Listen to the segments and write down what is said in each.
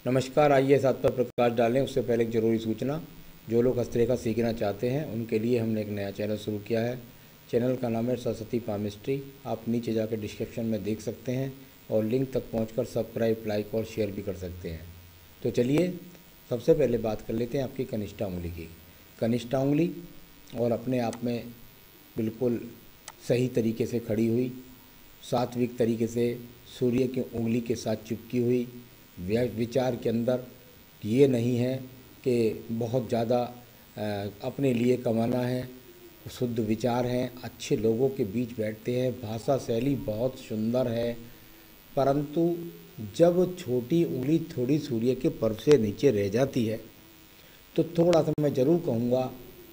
नमस्कार। आइए साथ पर प्रकाश डालें उससे पहले एक ज़रूरी सूचना। जो लोग हस्तरेखा सीखना चाहते हैं उनके लिए हमने एक नया चैनल शुरू किया है। चैनल का नाम है सरस्वती पामिस्ट्री। आप नीचे जाकर डिस्क्रिप्शन में देख सकते हैं और लिंक तक पहुंचकर सब्सक्राइब, लाइक और शेयर भी कर सकते हैं। तो चलिए सबसे पहले बात कर लेते हैं आपकी कनिष्ठा उंगली की। कनिष्ठा उंगली और अपने आप में बिल्कुल सही तरीके से खड़ी हुई, सात्विक तरीके से सूर्य की उंगली के साथ चिपकी हुई, विचार के अंदर ये नहीं है कि बहुत ज़्यादा अपने लिए कमाना है, शुद्ध विचार हैं, अच्छे लोगों के बीच बैठते हैं, भाषा शैली बहुत सुंदर है। परंतु जब छोटी उंगली थोड़ी सूर्य के पर्व से नीचे रह जाती है तो थोड़ा सा मैं ज़रूर कहूँगा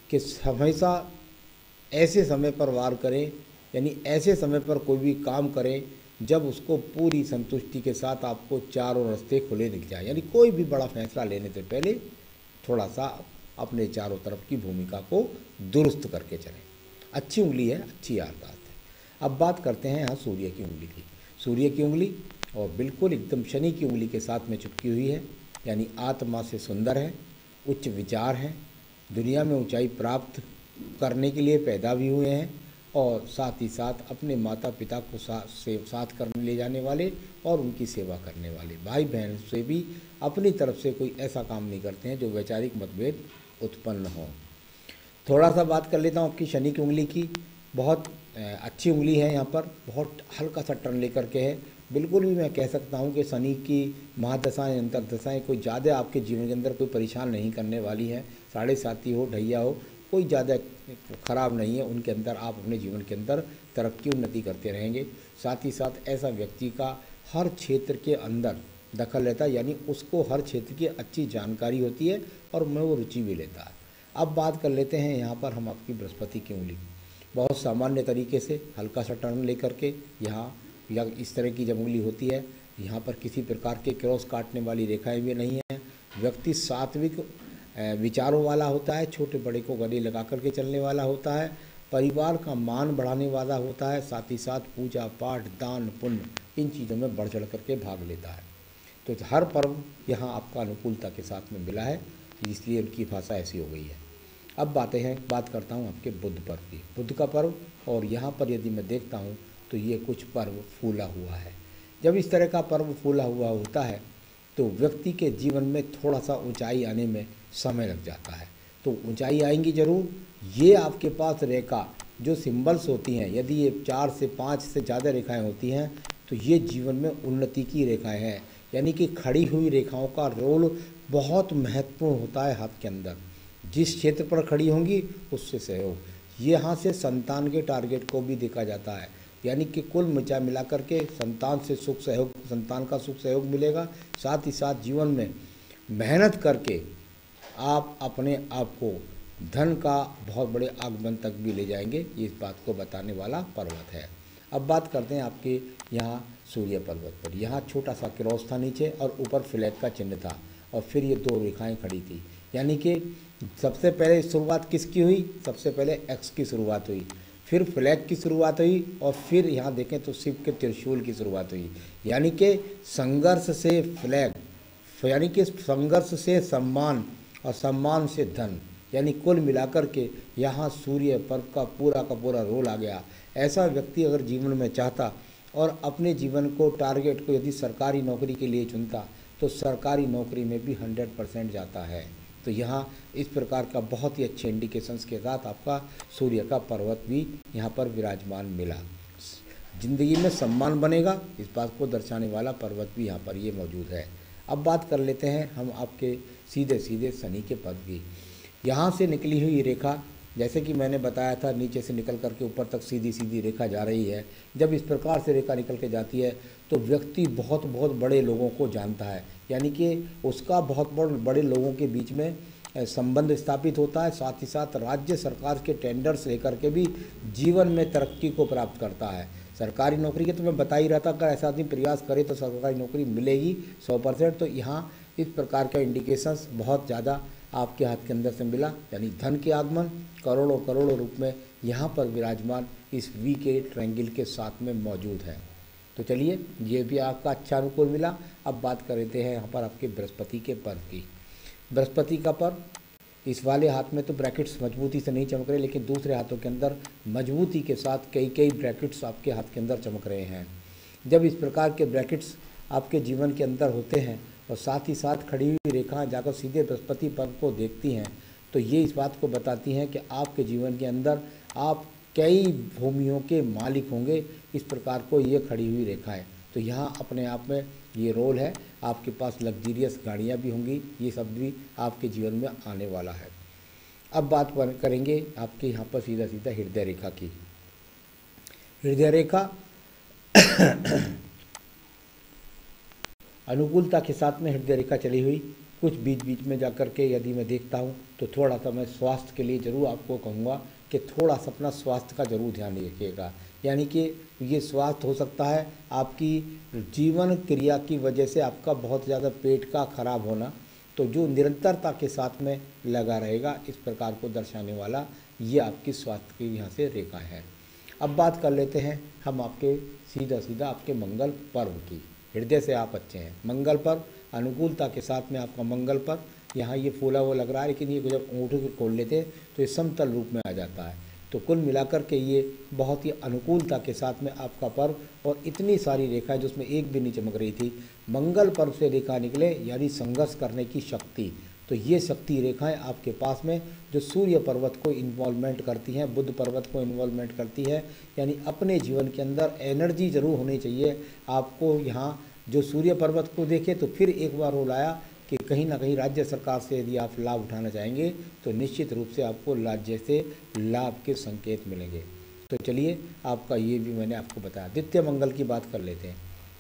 कि हमेशा ऐसे समय पर वार करें, यानी ऐसे समय पर कोई भी काम करें जब उसको पूरी संतुष्टि के साथ आपको चारों रास्ते खुले दिख जाए। यानी कोई भी बड़ा फैसला लेने से पहले थोड़ा सा अपने चारों तरफ की भूमिका को दुरुस्त करके चलें। अच्छी उंगली है, अच्छी याददाश्त है। अब बात करते हैं यहाँ सूर्य की उंगली की। सूर्य की उंगली और बिल्कुल एकदम शनि की उंगली के साथ में चिपकी हुई है, यानी आत्मा से सुंदर है, उच्च विचार हैं, दुनिया में ऊंचाई प्राप्त करने के लिए पैदा भी हुए हैं और साथ ही साथ अपने माता पिता को साथ करने ले जाने वाले और उनकी सेवा करने वाले, भाई बहन से भी अपनी तरफ से कोई ऐसा काम नहीं करते हैं जो वैचारिक मतभेद उत्पन्न हो। थोड़ा सा बात कर लेता हूँ आपकी शनि की उंगली की। बहुत अच्छी उंगली है, यहाँ पर बहुत हल्का सा टर्न लेकर के है। बिल्कुल भी मैं कह सकता हूँ कि शनि की महादशाएँ अंतर्दशाएँ कोई ज़्यादा आपके जीवन के अंदर कोई परेशान नहीं करने वाली है। साढ़े साथी हो, ढैया हो, कोई ज़्यादा ख़राब नहीं है उनके अंदर। आप अपने जीवन के अंदर तरक्की उन्नति करते रहेंगे। साथ ही साथ ऐसा व्यक्ति का हर क्षेत्र के अंदर दखल रहता है, यानी उसको हर क्षेत्र की अच्छी जानकारी होती है और उनमें वो रुचि भी लेता है। अब बात कर लेते हैं यहाँ पर हम आपकी बृहस्पति की उंगली। बहुत सामान्य तरीके से हल्का सा टर्न लेकर के यहाँ या इस तरह की जब उंगली होती है, यहाँ पर किसी प्रकार के क्रॉस काटने वाली रेखाएं भी नहीं हैं। व्यक्ति सात्विक विचारों वाला होता है, छोटे बड़े को गले लगा करके चलने वाला होता है, परिवार का मान बढ़ाने वाला होता है, साथ ही साथ पूजा पाठ, दान पुण्य इन चीज़ों में बढ़ चढ़ करके भाग लेता है। तो हर पर्व यहाँ आपका अनुकूलता के साथ में मिला है, इसलिए उनकी भाषा ऐसी हो गई है। अब बात करता हूँ आपके बुध पर्व की। बुध का पर्व, और यहाँ पर यदि मैं देखता हूँ तो ये कुछ पर्व फूला हुआ है। जब इस तरह का पर्व फूला हुआ होता है तो व्यक्ति के जीवन में थोड़ा सा ऊंचाई आने में समय लग जाता है। तो ऊंचाई आएंगी ज़रूर। ये आपके पास रेखा जो सिंबल्स होती हैं, यदि ये 4 से 5 से ज़्यादा रेखाएं होती हैं तो ये जीवन में उन्नति की रेखाएं हैं। यानी कि खड़ी हुई रेखाओं का रोल बहुत महत्वपूर्ण होता है हाथ के अंदर। जिस क्षेत्र पर खड़ी होंगी उससे सहयोग। ये यहाँ से संतान के टारगेट को भी देखा जाता है, यानी कि कुल मिला करके संतान से सुख सहयोग, संतान का सुख सहयोग मिलेगा। साथ ही साथ जीवन में मेहनत करके आप अपने आप को धन का बहुत बड़े आगमन तक भी ले जाएंगे। ये इस बात को बताने वाला पर्वत है। अब बात करते हैं आपके यहाँ सूर्य पर्वत पर। यहाँ छोटा सा क्रॉस था नीचे और ऊपर फ्लैग का चिन्ह था और फिर ये 2 रेखाएं खड़ी थी। यानी कि सबसे पहले शुरुआत किसकी हुई? सबसे पहले एक्स की शुरुआत हुई, फिर फ्लैग की शुरुआत हुई और फिर यहाँ देखें तो शिव के त्रिशूल की शुरुआत हुई। यानी कि संघर्ष से फ्लैग, यानी कि संघर्ष से सम्मान और सम्मान से धन, यानी कुल मिलाकर के यहाँ सूर्य पर्व का पूरा रोल आ गया। ऐसा व्यक्ति अगर जीवन में चाहता और अपने जीवन को टारगेट को यदि सरकारी नौकरी के लिए चुनता तो सरकारी नौकरी में भी 100% जाता है। तो यहाँ इस प्रकार का बहुत ही अच्छे इंडिकेशंस के साथ आपका सूर्य का पर्वत भी यहाँ पर विराजमान मिला। जिंदगी में सम्मान बनेगा, इस बात को दर्शाने वाला पर्वत भी यहाँ पर ये मौजूद है। अब बात कर लेते हैं हम आपके सीधे सीधे शनि के पर्व की। यहाँ से निकली हुई रेखा, जैसे कि मैंने बताया था, नीचे से निकल करके ऊपर तक सीधी सीधी रेखा जा रही है। जब इस प्रकार से रेखा निकल के जाती है तो व्यक्ति बहुत बड़े लोगों को जानता है, यानी कि उसका बहुत बड़े लोगों के बीच में संबंध स्थापित होता है। साथ ही साथ राज्य सरकार के टेंडर्स लेकर के भी जीवन में तरक्की को प्राप्त करता है। सरकारी नौकरी के तो मैं बता ही रहा था, अगर ऐसा आदमी प्रयास करे तो सरकारी नौकरी मिलेगी 100%। तो यहाँ इस प्रकार का इंडिकेशंस बहुत ज़्यादा आपके हाथ के अंदर से मिला, यानी धन के आगमन करोड़ों रूप में यहाँ पर विराजमान इस वी के ट्रायंगल के साथ में मौजूद है। तो चलिए, ये भी आपका अच्छा अनुकूल मिला। अब बात कर लेते हैं यहाँ पर आपके बृहस्पति के पर्व की। बृहस्पति का पर्व, इस वाले हाथ में तो ब्रैकेट्स मजबूती से नहीं चमक रहे, लेकिन दूसरे हाथों के अंदर मजबूती के साथ कई कई ब्रैकेट्स आपके हाथ के अंदर चमक रहे हैं। जब इस प्रकार के ब्रैकेट्स आपके जीवन के अंदर होते हैं और साथ ही साथ खड़ी हुई रेखाएं जाकर सीधे बृहस्पति पर्व को देखती हैं, तो ये इस बात को बताती हैं कि आपके जीवन के अंदर आप कई भूमियों के मालिक होंगे। इस प्रकार को ये खड़ी हुई रेखा है, तो यहाँ अपने आप में ये रोल है। आपके पास लग्जीरियस गाड़ियाँ भी होंगी, ये सब भी आपके जीवन में आने वाला है। अब बात करेंगे आपके यहाँ पर सीधा सीधा हृदय रेखा की। हृदय रेखा अनुकूलता के साथ में हृदय रेखा चली हुई, कुछ बीच बीच में जाकर के यदि मैं देखता हूँ तो थोड़ा सा मैं स्वास्थ्य के लिए ज़रूर आपको कहूँगा कि थोड़ा सा अपना स्वास्थ्य का ज़रूर ध्यान रखिएगा। यानी कि ये स्वास्थ्य हो सकता है आपकी जीवन क्रिया की वजह से आपका बहुत ज़्यादा पेट का खराब होना, तो जो निरंतरता के साथ में लगा रहेगा, इस प्रकार को दर्शाने वाला ये आपकी स्वास्थ्य की यहाँ से रेखा है। अब बात कर लेते हैं हम आपके सीधा सीधा आपके मंगल पर्व की। हृदय से आप अच्छे हैं, मंगल पर्व अनुकूलता के साथ में आपका मंगल पर्व, यहाँ ये फूला हुआ लग रहा है, लेकिन ये जब अंगूठे को खोल लेते हैं तो ये समतल रूप में आ जाता है। तो कुल मिलाकर के ये बहुत ही अनुकूलता के साथ में आपका पर्व, और इतनी सारी रेखाएं जो उसमें एक भी नहीं चमक रही थी, मंगल पर्व से रेखा निकले यानी संघर्ष करने की शक्ति। तो ये शक्ति रेखाएं आपके पास में जो सूर्य पर्वत को इन्वॉल्वमेंट करती हैं, बुध पर्वत को इन्वॉल्वमेंट करती है, यानी अपने जीवन के अंदर एनर्जी ज़रूर होनी चाहिए आपको। यहाँ जो सूर्य पर्वत को देखे तो फिर एक बार रोल आया कि कहीं ना कहीं राज्य सरकार से यदि आप लाभ उठाना चाहेंगे तो निश्चित रूप से आपको राज्य से लाभ के संकेत मिलेंगे। तो चलिए, आपका ये भी मैंने आपको बताया। द्वितीय मंगल की बात कर लेते हैं।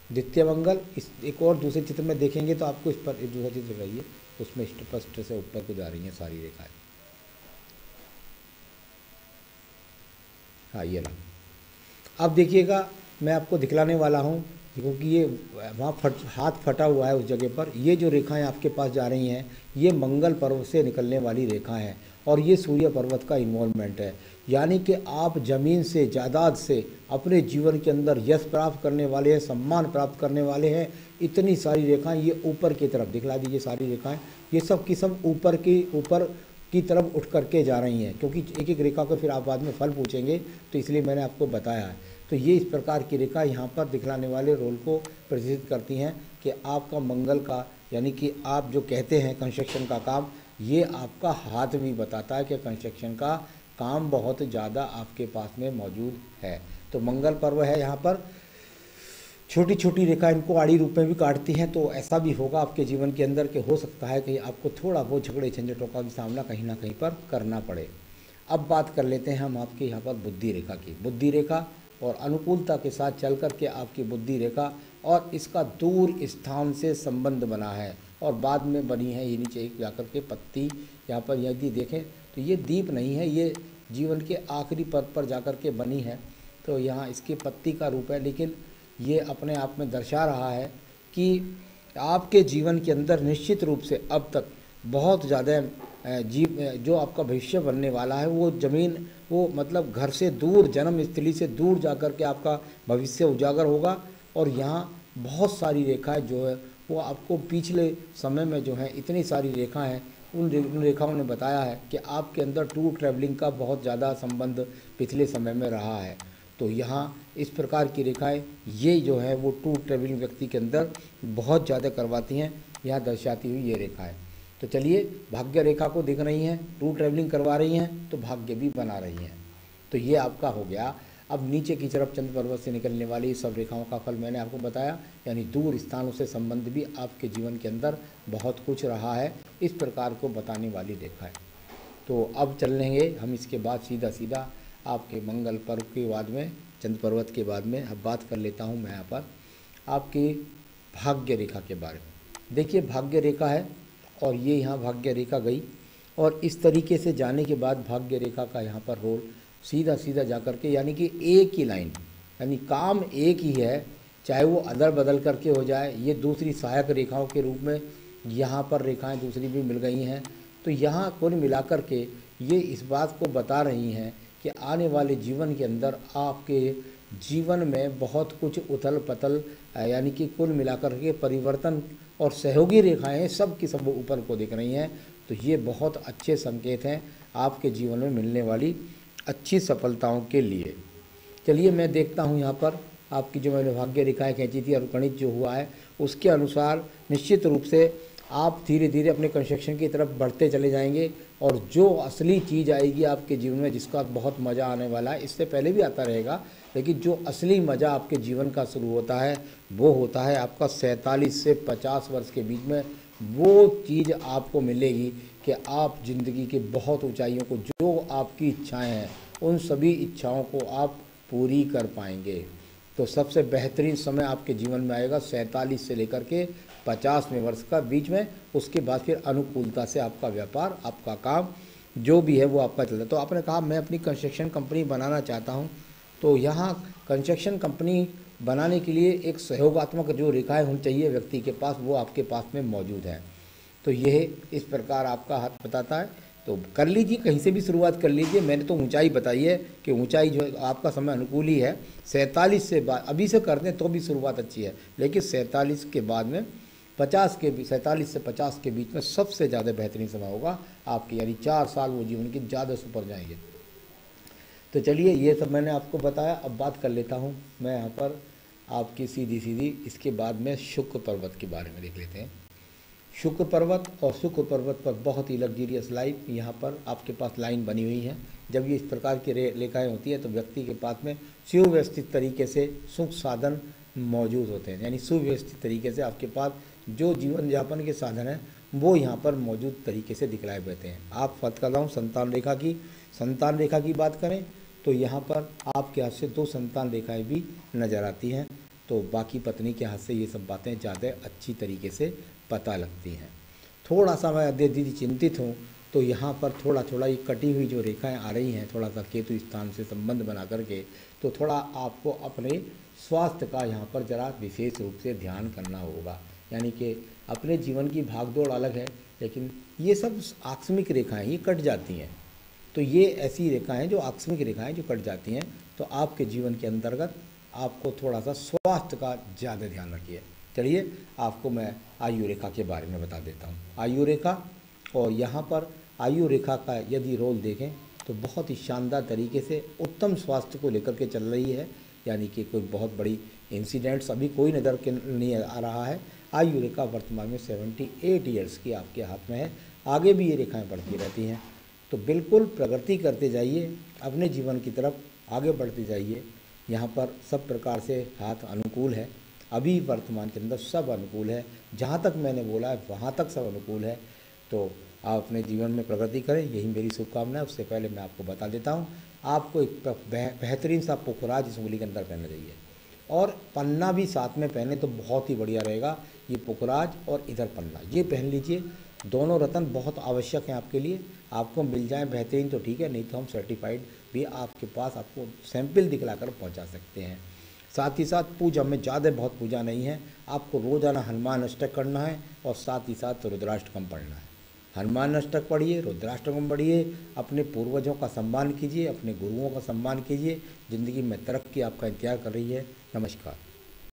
द्वितीय मंगल इस एक और दूसरे चित्र में देखेंगे तो आपको इस पर एक दूसरा चित्र लगाइए, उसमें स्पष्ट से ऊपर को जा रही हैं सारी रेखाएं। हाँ, ये रहा। अब देखिएगा, मैं आपको दिखलाने वाला हूँ, क्योंकि ये वहाँ हाथ फटा हुआ है उस जगह पर। ये जो रेखाएं आपके पास जा रही हैं, ये मंगल पर्व से निकलने वाली रेखा हैं, और ये सूर्य पर्वत का इन्वॉल्वमेंट है। यानी कि आप ज़मीन से, जायदाद से अपने जीवन के अंदर यश प्राप्त करने वाले हैं, सम्मान प्राप्त करने वाले हैं। इतनी सारी रेखाएं ये ऊपर की तरफ दिखला दीजिए, सारी रेखाएं ये सब की सब ऊपर की तरफ उठ करके जा रही हैं, क्योंकि एक एक रेखा को फिर आप बाद में फल पूछेंगे, तो इसलिए मैंने आपको बताया है। तो ये इस प्रकार की रेखा यहाँ पर दिखलाने वाले रोल को प्रदर्शित करती हैं कि आपका मंगल का, यानी कि आप जो कहते हैं कंस्ट्रक्शन का काम, ये आपका हाथ भी बताता है कि कंस्ट्रक्शन का काम बहुत ज़्यादा आपके पास में मौजूद है। तो मंगल पर्व है, यहाँ पर छोटी छोटी रेखा इनको आड़ी रूप में भी काटती हैं। तो ऐसा भी होगा आपके जीवन के अंदर कि हो सकता है कि आपको थोड़ा बहुत झगड़े झंझटों का भी सामना कहीं ना कहीं पर करना पड़े। अब बात कर लेते हैं हम आपके यहाँ पर बुद्धि रेखा की। बुद्धि रेखा और अनुकूलता के साथ चल कर के आपकी बुद्धि रेखा और इसका दूर स्थान से संबंध बना है, और बाद में बनी है ये नीचे एक जाकर के पत्ती। यहाँ पर यदि देखें तो ये दीप नहीं है, ये जीवन के आखिरी पद पर जाकर के बनी है। तो यहाँ इसकी पत्ती का रूप है, लेकिन ये अपने आप में दर्शा रहा है कि आपके जीवन के अंदर निश्चित रूप से अब तक बहुत ज़्यादा जो आपका भविष्य बनने वाला है, वो ज़मीन, वो मतलब घर से दूर, जन्म स्थली से दूर जाकर के आपका भविष्य उजागर होगा। और यहाँ बहुत सारी रेखाएं जो है वो आपको पिछले समय में जो है इतनी सारी रेखाएं हैं, उन रेखाओं ने बताया है कि आपके अंदर टूर ट्रैवलिंग का बहुत ज़्यादा संबंध पिछले समय में रहा है। तो यहाँ इस प्रकार की रेखाएं ये जो है वो टूर ट्रैवलिंग व्यक्ति के अंदर बहुत ज़्यादा करवाती हैं, यहाँ दर्शाती हुई ये रेखाएं। तो चलिए, भाग्य रेखा को दिख रही हैं, टूर ट्रैवलिंग करवा रही हैं, तो भाग्य भी बना रही हैं। तो ये आपका हो गया। अब नीचे की तरफ चंद्र पर्वत से निकलने वाली सब रेखाओं का फल मैंने आपको बताया, यानी दूर स्थानों से संबंध भी आपके जीवन के अंदर बहुत कुछ रहा है, इस प्रकार को बताने वाली रेखा है। तो अब चल लेंगे हम इसके बाद सीधा सीधा आपके मंगल पर्व के बाद में, चंद्र पर्वत के बाद में अब बात कर लेता हूँ मैं यहाँ पर आपकी भाग्य रेखा के बारे में। देखिए, भाग्य रेखा है और ये यहाँ भाग्य रेखा गई, और इस तरीके से जाने के बाद भाग्य रेखा का यहाँ पर रोल सीधा सीधा जा कर के, यानी कि एक ही लाइन, यानी काम एक ही है, चाहे वो अदल बदल करके हो जाए। ये दूसरी सहायक रेखाओं के रूप में यहाँ पर रेखाएं दूसरी भी मिल गई हैं। तो यहाँ कुल मिलाकर के ये इस बात को बता रही हैं कि आने वाले जीवन के अंदर आपके जीवन में बहुत कुछ उथल पथल यानी कि कुल मिलाकर के परिवर्तन और सहयोगी रेखाएं सब की सब ऊपर को दिख रही हैं। तो ये बहुत अच्छे संकेत हैं आपके जीवन में मिलने वाली अच्छी सफलताओं के लिए। चलिए मैं देखता हूँ यहाँ पर आपकी जो मैंने भाग्य रेखाएँ खींची थी और गणित जो हुआ है उसके अनुसार निश्चित रूप से आप धीरे धीरे अपने कंस्ट्रक्शन की तरफ बढ़ते चले जाएंगे और जो असली चीज़ आएगी आपके जीवन में जिसका बहुत मज़ा आने वाला है, इससे पहले भी आता रहेगा, लेकिन जो असली मज़ा आपके जीवन का शुरू होता है वो होता है आपका 47 से 50 वर्ष के बीच में। वो चीज़ आपको मिलेगी कि आप ज़िंदगी की बहुत ऊंचाइयों को, जो आपकी इच्छाएं हैं उन सभी इच्छाओं को आप पूरी कर पाएंगे। तो सबसे बेहतरीन समय आपके जीवन में आएगा 47 से लेकर के 50वें वर्ष का बीच में। उसके बाद फिर अनुकूलता से आपका व्यापार, आपका काम जो भी है वो आपका चलता है। तो आपने कहा मैं अपनी कंस्ट्रक्शन कंपनी बनाना चाहता हूँ, तो यहाँ कंस्ट्रक्शन कंपनी बनाने के लिए एक सहयोगात्मक जो रेखाएं होनी चाहिए व्यक्ति के पास, वो आपके पास में मौजूद है। तो यह इस प्रकार आपका हाथ बताता है। तो कर लीजिए, कहीं से भी शुरुआत कर लीजिए। मैंने तो ऊंचाई बताई है कि ऊंचाई जो आपका समय अनुकूल ही है। 47 से बाद अभी से कर दें तो भी शुरुआत अच्छी है, लेकिन 47 के बाद में 47 से 50 के बीच में सबसे ज़्यादा बेहतरीन समय होगा आपकी, यानी 4 साल वो जीवन की ज़्यादा सुपर जाएंगे। तो चलिए ये सब मैंने आपको बताया। अब बात कर लेता हूँ मैं यहाँ पर आपकी सीधी इसके बाद में शुक्र पर्वत के बारे में देख लेते हैं। शुक्र पर्वत, और शुक्र पर्वत पर बहुत ही लग्जरियस लाइफ यहाँ पर आपके पास लाइन बनी हुई है। जब ये इस प्रकार की रेखाएँ होती है तो व्यक्ति के पास में सुव्यवस्थित तरीके से सुख साधन मौजूद होते हैं, यानी सुव्यवस्थित तरीके से आपके पास जो जीवन यापन के साधन हैं वो यहाँ पर मौजूद तरीके से दिखलाए देते हैं। आप बात कर रहा हूँ संतान रेखा की बात करें तो यहाँ पर आपके हाथ से 2 संतान रेखाएँ भी नज़र आती हैं। तो बाकी पत्नी के हाथ से ये सब बातें ज़्यादा अच्छी तरीके से पता लगती हैं। थोड़ा सा मैं दीदी चिंतित हूँ, तो यहाँ पर थोड़ा थोड़ा ये कटी हुई जो रेखाएं आ रही हैं, थोड़ा सा केतु स्थान से संबंध बना करके, तो थोड़ा आपको अपने स्वास्थ्य का यहाँ पर ज़रा विशेष रूप से ध्यान करना होगा। यानी कि अपने जीवन की भागदौड़ अलग है, लेकिन ये सब आकस्मिक रेखाएँ ये कट जाती हैं। तो ये ऐसी रेखाएँ जो आकस्मिक रेखाएँ जो कट जाती हैं, तो आपके जीवन के अंतर्गत आपको थोड़ा सा स्वास्थ्य का ज़्यादा ध्यान रखिए। चलिए आपको मैं आयु रेखा के बारे में बता देता हूँ। आयु रेखा, और यहाँ पर आयु रेखा का यदि रोल देखें तो बहुत ही शानदार तरीके से उत्तम स्वास्थ्य को लेकर के चल रही है। यानी कि कोई बहुत बड़ी इंसिडेंट्स अभी कोई नज़र के नहीं आ रहा है। आयु रेखा वर्तमान में 78 ईयर्स की आपके हाथ में है। आगे भी ये रेखाएँ बढ़ती रहती हैं, तो बिल्कुल प्रगति करते जाइए, अपने जीवन की तरफ आगे बढ़ते जाइए। यहाँ पर सब प्रकार से हाथ अनुकूल है, अभी वर्तमान के अंदर सब अनुकूल है। जहाँ तक मैंने बोला है वहाँ तक सब अनुकूल है। तो आप अपने जीवन में प्रगति करें, यही मेरी शुभकामना है। उससे पहले मैं आपको बता देता हूँ, आपको एक बेहतरीन सा पुखराज इस उंगली के अंदर पहनना चाहिए, और पन्ना भी साथ में पहने तो बहुत ही बढ़िया रहेगा। ये पुखराज और इधर पन्ना ये पहन लीजिए। दोनों रत्न बहुत आवश्यक हैं आपके लिए। आपको मिल जाए बेहतरीन तो ठीक है, नहीं तो हम सर्टिफाइड भी आपके पास आपको सैंपल दिखला कर पहुँचा सकते हैं। साथ ही साथ पूजा में ज़्यादा बहुत पूजा नहीं है, आपको रोज़ाना हनुमान अष्टक करना है और साथ ही साथ रुद्राष्टकम पढ़ना है। हनुमान अष्टक पढ़िए, रुद्राष्टकम पढ़िए, अपने पूर्वजों का सम्मान कीजिए, अपने गुरुओं का सम्मान कीजिए। ज़िंदगी में तरक्की आपका इंतजार कर रही है। नमस्कार।